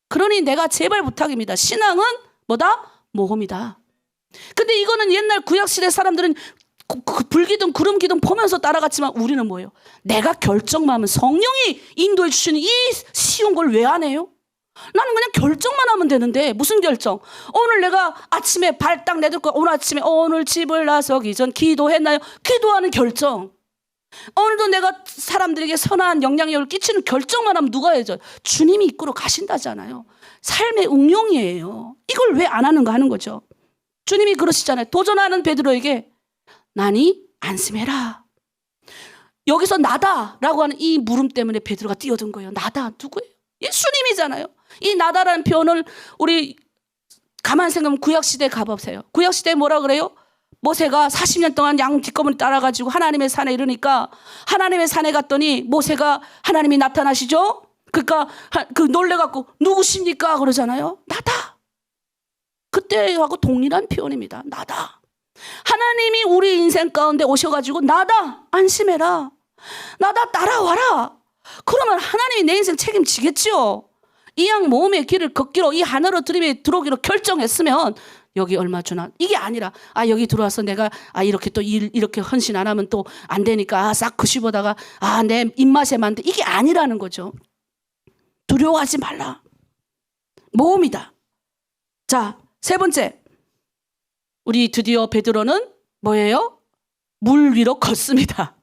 그러니 내가 제발 부탁입니다. 신앙은 뭐다? 모험이다. 근데 이거는 옛날 구약시대 사람들은 불기둥 구름기둥 보면서 따라갔지만 우리는 뭐예요? 내가 결정만 하면 성령이 인도해 주시는 이 쉬운 걸 왜 안 해요? 나는 그냥 결정만 하면 되는데 무슨 결정? 오늘 내가 아침에 발 딱 내딛고 오늘 아침에 오늘 집을 나서기 전 기도했나요? 기도하는 결정. 오늘도 내가 사람들에게 선한 영향력을 끼치는 결정만 하면 누가 해줘? 주님이 이끌어 가신다잖아요. 삶의 응용이에요. 이걸 왜 안 하는가 하는 거죠. 주님이 그러시잖아요. 도전하는 베드로에게 나니 안심해라. 여기서 나다라고 하는 이 물음 때문에 베드로가 뛰어든 거예요. 나다 누구예요? 예수님이잖아요. 이 나다라는 표현을 우리 가만 생각하면 구약시대에 가보세요. 구약시대에 뭐라 그래요? 모세가 40년 동안 양 뒷거머리 따라가지고 하나님의 산에 이르니까 하나님의 산에 갔더니 모세가 하나님이 나타나시죠? 그러니까 그 놀래갖고 누구십니까? 그러잖아요. 나다. 그때하고 동일한 표현입니다. 나다. 하나님이 우리 인생 가운데 오셔가지고 나다. 안심해라. 나다 따라와라. 그러면 하나님이 내 인생 책임지겠지요. 이 양 모험의 길을 걷기로 이 하늘로 들어오기로 결정했으면 여기 얼마 주나 이게 아니라 여기 들어와서 내가 이렇게 또 이렇게 헌신 안 하면 또 안 되니까 싹 그씹어다가 내 입맛에 맞는데 이게 아니라는 거죠. 두려워하지 말라. 모험이다. 자, 세 번째. 우리 드디어 베드로는 뭐예요? 물 위로 걷습니다.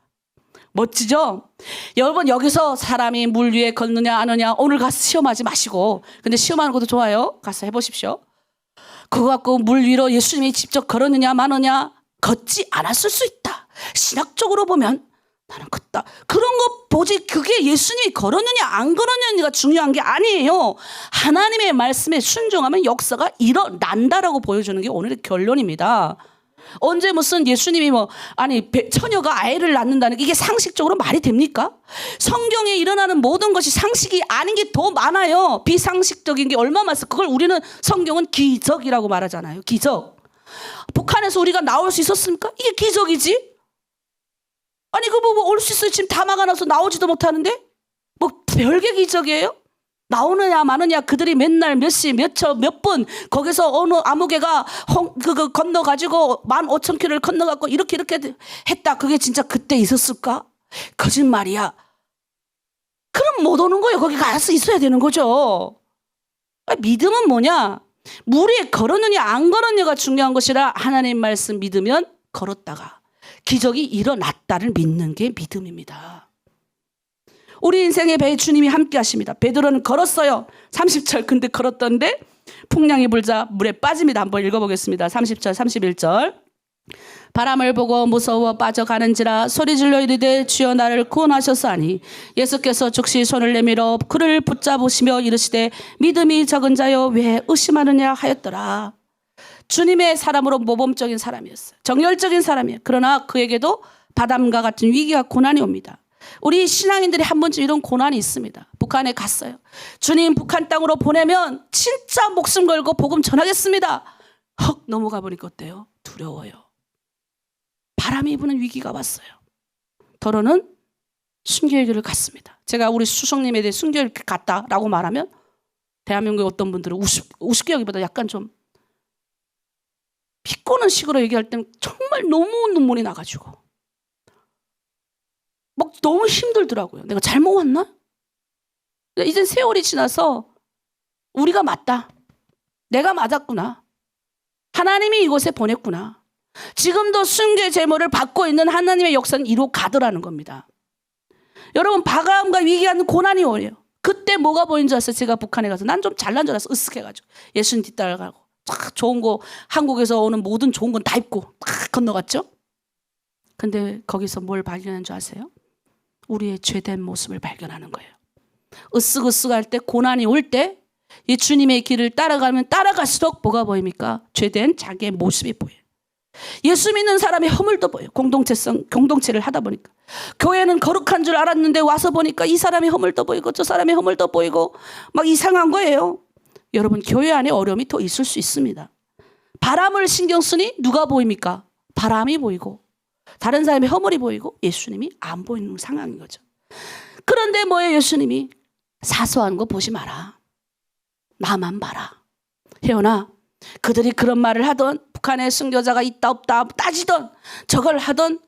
멋지죠? 여러분 여기서 사람이 물 위에 걷느냐 안 하느냐 오늘 가서 시험하지 마시고 근데 시험하는 것도 좋아요. 가서 해보십시오. 그거 갖고 물 위로 예수님이 직접 걸었느냐 마느냐 걷지 않았을 수 있다. 신학적으로 보면 나는 걷다. 그런 거 보지 그게 예수님이 걸었느냐 안 걸었느냐가 중요한 게 아니에요. 하나님의 말씀에 순종하면 역사가 일어난다라고 보여주는 게 오늘의 결론입니다. 언제 무슨 예수님이 처녀가 아이를 낳는다는 게 이게 상식적으로 말이 됩니까? 성경에 일어나는 모든 것이 상식이 아닌 게 더 많아요. 비상식적인 게 얼마나 많았어. 그걸 우리는 성경은 기적이라고 말하잖아요. 기적. 북한에서 우리가 나올 수 있었습니까? 이게 기적이지. 아니 올 수 있어요. 지금 다 막아놔서 나오지도 못하는데 별개 기적이에요? 나오느냐 마느냐 그들이 맨날 몇 시 몇 초 몇 분 거기서 어느 아무개가 그거 건너가지고 15,000km를 건너갖고 이렇게 했다. 그게 진짜 그때 있었을까? 거짓말이야. 그럼 못 오는 거예요. 거기 가서 있어야 되는 거죠. 믿음은 뭐냐? 물 위에 걸었느냐 안 걸었느냐가 중요한 것이라 하나님 말씀 믿으면 걸었다가 기적이 일어났다를 믿는 게 믿음입니다. 우리 인생의 배에 주님이 함께 하십니다. 베드로는 걸었어요. 30절 근데 걸었던데 풍랑이 불자 물에 빠집니다. 한번 읽어보겠습니다. 30절 31절 바람을 보고 무서워 빠져가는지라 소리질러 이르되 주여 나를 구원하셔서 하니 예수께서 즉시 손을 내밀어 그를 붙잡으시며 이르시되 믿음이 적은 자여 왜 의심하느냐 하였더라. 주님의 사람으로 모범적인 사람이었어요. 정열적인 사람이에요. 그러나 그에게도 바람과 같은 위기와 고난이 옵니다. 우리 신앙인들이 한 번쯤 이런 고난이 있습니다. 북한에 갔어요. 주님 북한 땅으로 보내면 진짜 목숨 걸고 복음 전하겠습니다. 헉 넘어가 보니까 어때요? 두려워요. 바람이 부는 위기가 왔어요. 더러는 순교의 길을 갔습니다. 제가 우리 수석님에 대해 순교의 길 갔다라고 말하면 대한민국의 어떤 분들은 우습게 여기보다 약간 좀 비꼬는 식으로 얘기할 때는 정말 너무 눈물이 나가지고 너무 힘들더라고요. 내가 잘못 왔나? 이젠 세월이 지나서 우리가 맞다. 내가 맞았구나. 하나님이 이곳에 보냈구나. 지금도 순교의 제물을 받고 있는 하나님의 역사는 이로 가더라는 겁니다. 여러분 바람과 위기하는 고난이 오요. 그때 뭐가 보인 줄 아세요? 제가 북한에 가서 난 좀 잘난 줄 알았어. 으쓱해가지고 예수님 뒤따라가고 좋은 거 한국에서 오는 모든 좋은 건 다 입고 건너갔죠. 근데 거기서 뭘 발견한 줄 아세요? 우리의 죄된 모습을 발견하는 거예요. 으쓱으쓱할 때 고난이 올 때 이 주님의 길을 따라가면 따라갈수록 뭐가 보입니까? 죄된 자기의 모습이 보여요. 예수 믿는 사람의 허물도 보여요. 공동체를 하다 보니까 교회는 거룩한 줄 알았는데 와서 보니까 이 사람의 허물도 보이고 저 사람의 허물도 보이고 막 이상한 거예요. 여러분 교회 안에 어려움이 더 있을 수 있습니다. 바람을 신경 쓰니 누가 보입니까? 바람이 보이고 다른 사람의 허물이 보이고 예수님이 안 보이는 상황인 거죠. 그런데 뭐예요? 예수님이 사소한 거 보지 마라. 나만 봐라. 혜연아 그들이 그런 말을 하던 북한에 순교자가 있다 없다 따지던 저걸 하던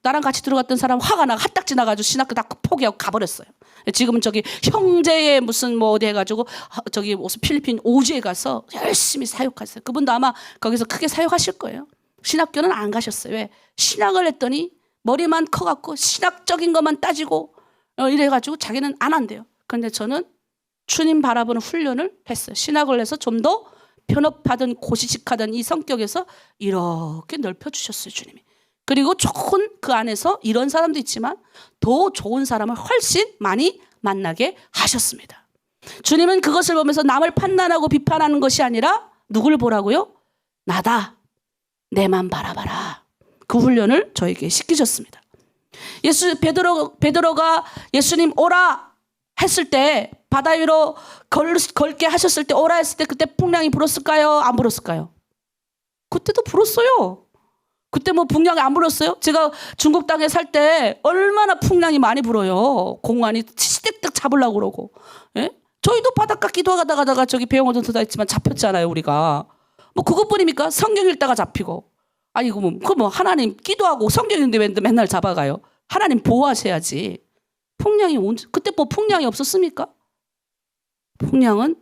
나랑 같이 들어갔던 사람 화가 나가 핫딱지 나가지고 신학교 다 포기하고 가버렸어요. 지금은 저기 형제의 무슨 어디 해가지고 저기 무슨 필리핀 오지에 가서 열심히 사역하세요. 그분도 아마 거기서 크게 사역하실 거예요. 신학교는 안 가셨어요. 왜? 신학을 했더니 머리만 커갖고 신학적인 것만 따지고 이래가지고 자기는 안 한대요. 그런데 저는 주님 바라보는 훈련을 했어요. 신학을 해서 좀 더 편협하든 고지식하든 이 성격에서 이렇게 넓혀주셨어요, 주님이. 그리고 좋은 그 안에서 이런 사람도 있지만 더 좋은 사람을 훨씬 많이 만나게 하셨습니다. 주님은 그것을 보면서 남을 판단하고 비판하는 것이 아니라 누굴 보라고요? 나다. 내만 바라봐라. 그 훈련을 저에게 시키셨습니다. 베드로가 예수님 오라 했을 때, 바다 위로 걸게 하셨을 때, 오라 했을 때 그때 풍랑이 불었을까요? 안 불었을까요? 그때도 불었어요. 그때 뭐 풍랑이 안 불었어요? 제가 중국 땅에 살 때 얼마나 풍랑이 많이 불어요. 공안이 치시댁댁 잡으려고 그러고. 예? 저희도 바닷가 기도하다가 저기 배영어도 들어있지만 잡혔잖아요, 우리가. 뭐 그것뿐입니까? 성경 읽다가 잡히고. 아니, 뭐 하나님 기도하고 성경 읽는데 왜 맨날 잡아가요? 하나님 보호하셔야지. 풍랑이 그때 뭐 풍랑이 없었습니까? 풍랑은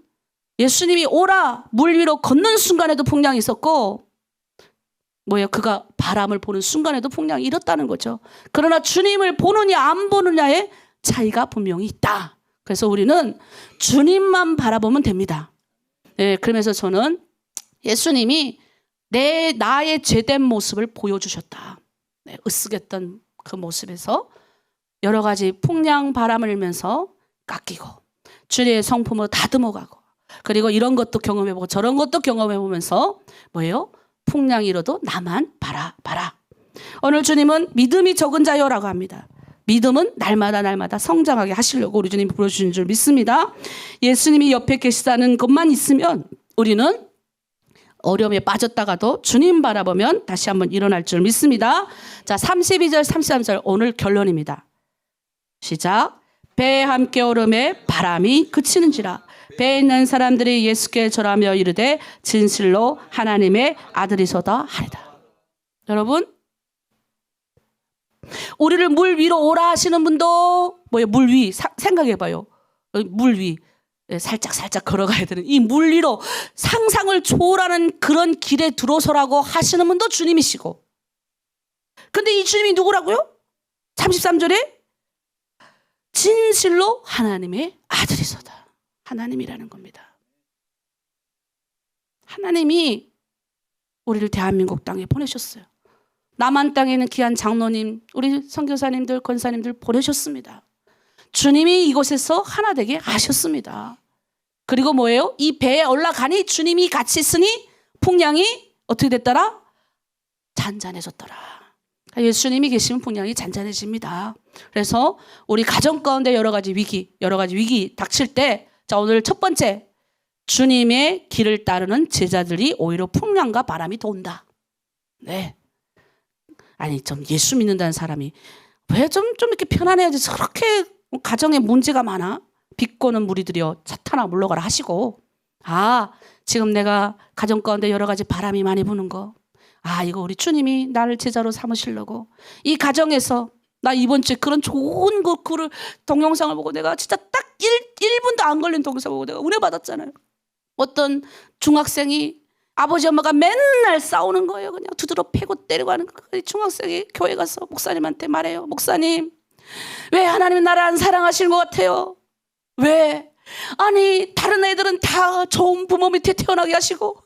예수님이 오라 물 위로 걷는 순간에도 풍랑이 있었고, 그가 바람을 보는 순간에도 풍랑이 일었다는 거죠. 그러나 주님을 보느냐 안 보느냐의 차이가 분명히 있다. 그래서 우리는 주님만 바라보면 됩니다. 네, 그러면서 저는 예수님이 나의 죄된 모습을 보여주셨다. 네, 으쓱했던 그 모습에서 여러 가지 풍랑 바람을 일면서 깎이고 주의 성품으로 다듬어가고, 그리고 이런 것도 경험해보고 저런 것도 경험해보면서 풍랑이 일어도 나만 바라봐라. 오늘 주님은 믿음이 적은 자요라고 합니다. 믿음은 날마다 성장하게 하시려고 우리 주님이 불러주신 줄 믿습니다. 예수님이 옆에 계시다는 것만 있으면 우리는 어려움에 빠졌다가도 주님 바라보면 다시 한번 일어날 줄 믿습니다. 자, 32절 33절 오늘 결론입니다. 시작. 배에 함께 오름에 바람이 그치는지라. 배에 있는 사람들이 예수께 절하며 이르되 진실로 하나님의 아들이소다 하리다. 여러분, 우리를 물 위로 오라 하시는 분도 물 위 생각해봐요. 물 위 살짝 걸어가야 되는 이 물 위로 상상을 초월하는 그런 길에 들어서라고 하시는 분도 주님이시고, 근데 이 주님이 누구라고요? 33절에 진실로 하나님의 아들이소다. 하나님이라는 겁니다. 하나님이 우리를 대한민국 땅에 보내셨어요. 남한 땅에 있는 귀한 장로님, 우리 선교사님들, 권사님들 보내셨습니다. 주님이 이곳에서 하나 되게 하셨습니다. 그리고 이 배에 올라가니 주님이 같이 있으니 풍랑이 어떻게 됐더라? 잔잔해졌더라. 예수님이 계시면 풍랑이 잔잔해집니다. 그래서 우리 가정 가운데 여러 가지 위기 닥칠 때, 자, 오늘 첫 번째, 주님의 길을 따르는 제자들이 오히려 풍랑과 바람이 더 온다. 네. 아니, 좀 예수 믿는다는 사람이 왜 좀 이렇게 편안해야지 저렇게 가정에 문제가 많아? 비꼬는 무리들이여 사탄아 물러가라 하시고, 지금 내가 가정 가운데 여러 가지 바람이 많이 부는 거, 이거 우리 주님이 나를 제자로 삼으시려고 이 가정에서 나 이번 주에 그런 좋은 그를 동영상을 보고 내가 진짜 딱 1분도 안 걸린 동영상 보고 내가 은혜 받았잖아요. 어떤 중학생이 아버지 엄마가 맨날 싸우는 거예요. 그냥 두드러 패고 때리고 하는 거. 중학생이 교회 가서 목사님한테 말해요. 목사님, 왜 하나님이 나를 안 사랑하시는 것 같아요? 왜? 아니, 다른 애들은 다 좋은 부모 밑에 태어나게 하시고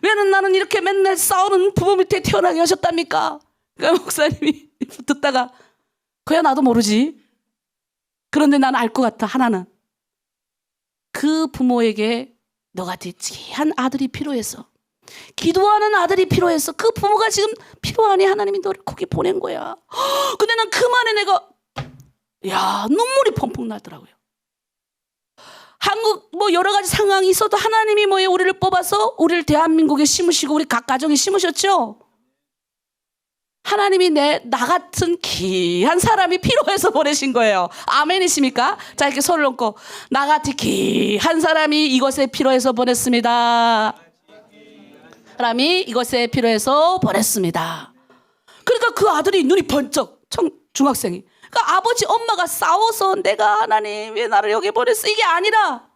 왜는 나는 이렇게 맨날 싸우는 부모 밑에 태어나게 하셨답니까? 그러니까 목사님이 듣다가 그야 나도 모르지. 그런데 나는 알 것 같아. 하나는 그 부모에게 너같이 귀한 아들이 필요해서, 기도하는 아들이 필요해서 그 부모가 지금 필요하니 하나님이 너를 거기 보낸 거야. 근데 난 그만에 내가 눈물이 펑펑 나더라고요. 한국 여러 가지 상황이 있어도 하나님이 우리를 뽑아서 우리를 대한민국에 심으시고 우리 각 가정에 심으셨죠. 하나님이 나 같은 귀한 사람이 필요해서 보내신 거예요. 아멘이십니까? 자, 이렇게 손을 얹고 나같이 귀한 사람이 이것에 필요해서 보냈습니다. 사람이 이것에 필요해서 보냈습니다. 그러니까 그 아들이 눈이 번쩍, 중학생이. 그러니까 아버지 엄마가 싸워서 내가 하나님 왜 나를 여기 보냈어 이게 아니라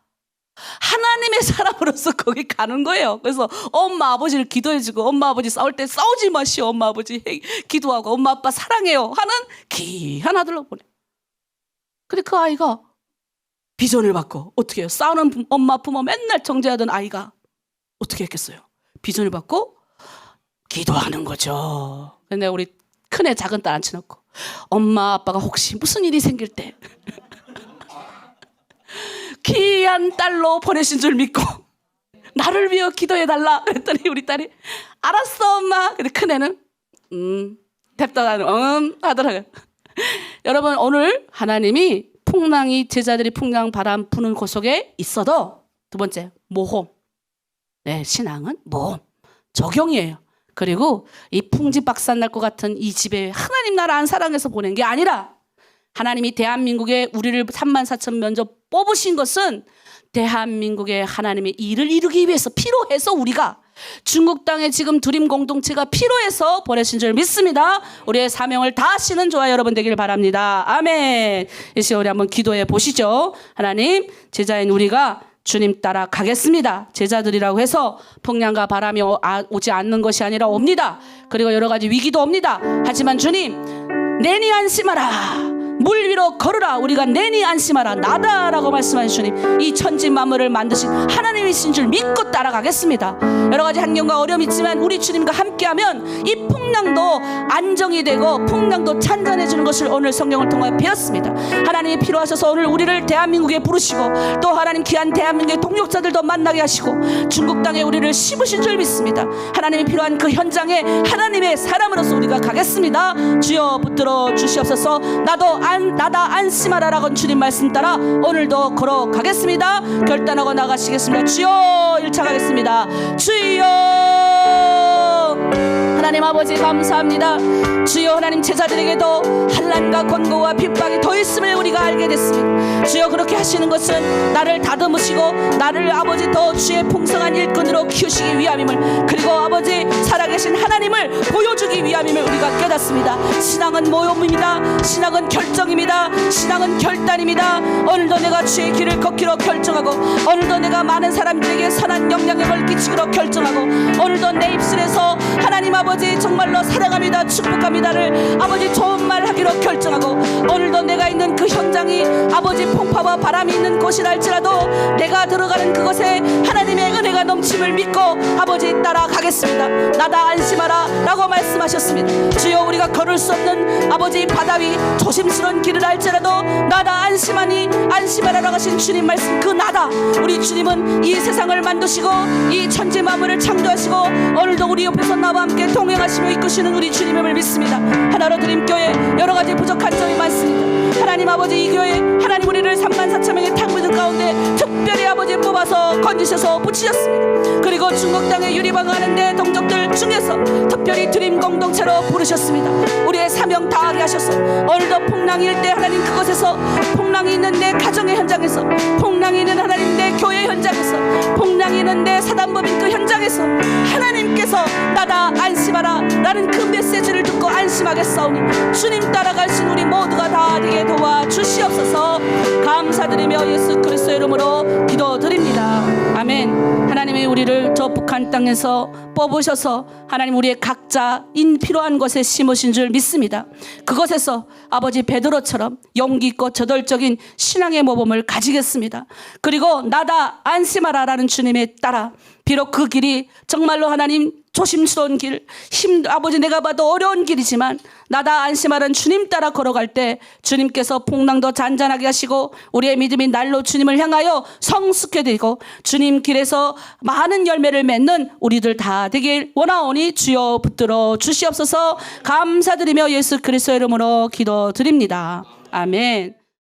하나님의 사람으로서 거기 가는 거예요. 그래서 엄마 아버지를 기도해주고, 엄마 아버지 싸울 때 싸우지 마시오, 엄마 아버지 기도하고, 엄마 아빠 사랑해요 하는 귀한 아들로 보내. 근데 그 아이가 비전을 받고 어떻게 해요? 싸우는 엄마 부모 맨날 정죄하던 아이가 어떻게 했겠어요? 비전을 받고 기도하는 거죠. 근데 우리 큰애 작은 딸 앉혀놓고 엄마 아빠가 혹시 무슨 일이 생길 때 귀한 딸로 보내신 줄 믿고 나를 위해 기도해달라 그랬더니 우리 딸이 알았어 엄마. 근데 큰애는 답답하는 하더라고요. 여러분 오늘 하나님이 풍랑이 제자들이 풍랑 바람 부는 곳 속에 있어도 두 번째 모험. 네, 신앙은 모험 적용이에요. 그리고 이 풍지박산 날 것 같은 이 집에 하나님 나라 안 사랑해서 보낸 게 아니라 하나님이 대한민국에 우리를 34,000 면접 뽑으신 것은 대한민국의 하나님의 일을 이루기 위해서 필요해서 우리가 중국 땅에 지금 드림 공동체가 필요해서 보내신 줄 믿습니다. 우리의 사명을 다하시는 저와 여러분 되길 바랍니다. 아멘. 이 시간 우리 한번 기도해 보시죠. 하나님 제자인 우리가 주님 따라 가겠습니다. 제자들이라고 해서 풍랑과 바람이 오지 않는 것이 아니라 옵니다. 그리고 여러 가지 위기도 옵니다. 하지만 주님 내니 안심하라. 물 위로 걸으라. 우리가 내니 안심하라. 나다라고 말씀하신 주님 이 천지 만물을 만드신 하나님이신 줄 믿고 따라가겠습니다. 여러 가지 환경과 어려움이 있지만 우리 주님과 함께하면 이 풍랑도 안정이 되고 풍랑도 찬잔해지는 것을 오늘 성경을 통해 배웠습니다. 하나님이 필요하셔서 오늘 우리를 대한민국에 부르시고 또 하나님 귀한 대한민국의 동역자들도 만나게 하시고 중국 땅에 우리를 심으신 줄 믿습니다. 하나님이 필요한 그 현장에 하나님의 사람으로서 우리가 가겠습니다. 주여 붙들어 주시옵소서. 나다 안심하라라고 주님 말씀 따라 오늘도 걸어가겠습니다. 결단하고 나가시겠습니다. 주여 일창하겠습니다. 주여 하나님 아버지 감사합니다. 주여 하나님 제자들에게도 환난과 권고와 핍박이 더 있음을 우리가 알게 됐습니다. 주여 그렇게 하시는 것은 나를 다듬으시고 나를 아버지 더 주의 풍성한 일꾼으로 키우시기 위함임을 그리고 아버지 살아계신 하나님을 보여주기 위함임을 우리가 깨닫습니다. 신앙은 모험입니다. 신앙은 결정입니다. 신앙은 결단입니다. 오늘도 내가 주의 길을 걷기로 결정하고 오늘도 내가 많은 사람들에게 선한 영향력을 끼치기로 결정하고 오늘도 내 입술에서 하나님 아버지 정말로 사랑합니다 축복합니다를 아버지 좋은 말 하기로 결정하고 오늘도 내가 있는 그 현장이 아버지 풍파와 바람이 있는 곳이랄지라도 내가 들어가는 그곳에 하나님의 은혜가 넘침을 믿고 아버지 따라가겠습니다. 나다 안심하라 라고 말씀하셨습니다. 주여 우리가 걸을 수 없는 아버지 바다 위 조심스러운 길을 알지라도 나다 안심하니 안심하라라고 하신 주님 말씀 그 나다 우리 주님은 이 세상을 만드시고 이 천지 만물을 창조하시고 오늘도 우리 옆에서 나와 함께 동행하시며 이끄시는 우리 주님임을 믿습니다. 하나로 드림 교회 여러 가지 부족한 점이 많습니다. 하나님 아버지 이 교회 하나님 우리를 34,000명의 탕비들 가운데 특별히 아버지 뽑아서 건지셔서 붙이셨습니다. 그리고 중국 땅에 유리방하는데 동족들 중에서 특별히 드림 공동체로 부르셨습니다. 우리의 사명 다하게 하셔서 오늘도 풍랑일 때 하나님 그곳에서 풍랑이 있는데 가정의 현장에서 풍랑이 있는 하나님 내 교회 현장에서 풍랑이 있는데 사단법인 그 현장에서 하나님께서 나다 안심하라 라는 그 메시지를 듣고 안심하겠사오니 주님 따라가신 우리 모두가 다 되게 도와주시옵소서. 감사드리며 예수 그리스도의 이름으로 기도드립니다. 아멘. 하나님이 우리를 저 북한 땅에서 뽑으셔서 하나님 우리의 각자인 필요한 곳에 심으신 줄 믿습니다. 그곳에서 아버지 베드로처럼 용기 있고 저돌적인 신앙의 모범을 가지겠습니다. 그리고 나다 안심하라 라는 주님에 따라 비록 그 길이 정말로 하나님 조심스러운 길, 아버지 내가 봐도 어려운 길이지만 나다 안심하라는 주님 따라 걸어갈 때 주님께서 풍랑도 잔잔하게 하시고 우리의 믿음이 날로 주님을 향하여 성숙해 되고 주님 길에서 많은 열매를 맺는 우리들 다 되길 원하오니 주여 붙들어 주시옵소서. 감사드리며 예수 그리스도의 이름으로 기도드립니다. 아멘.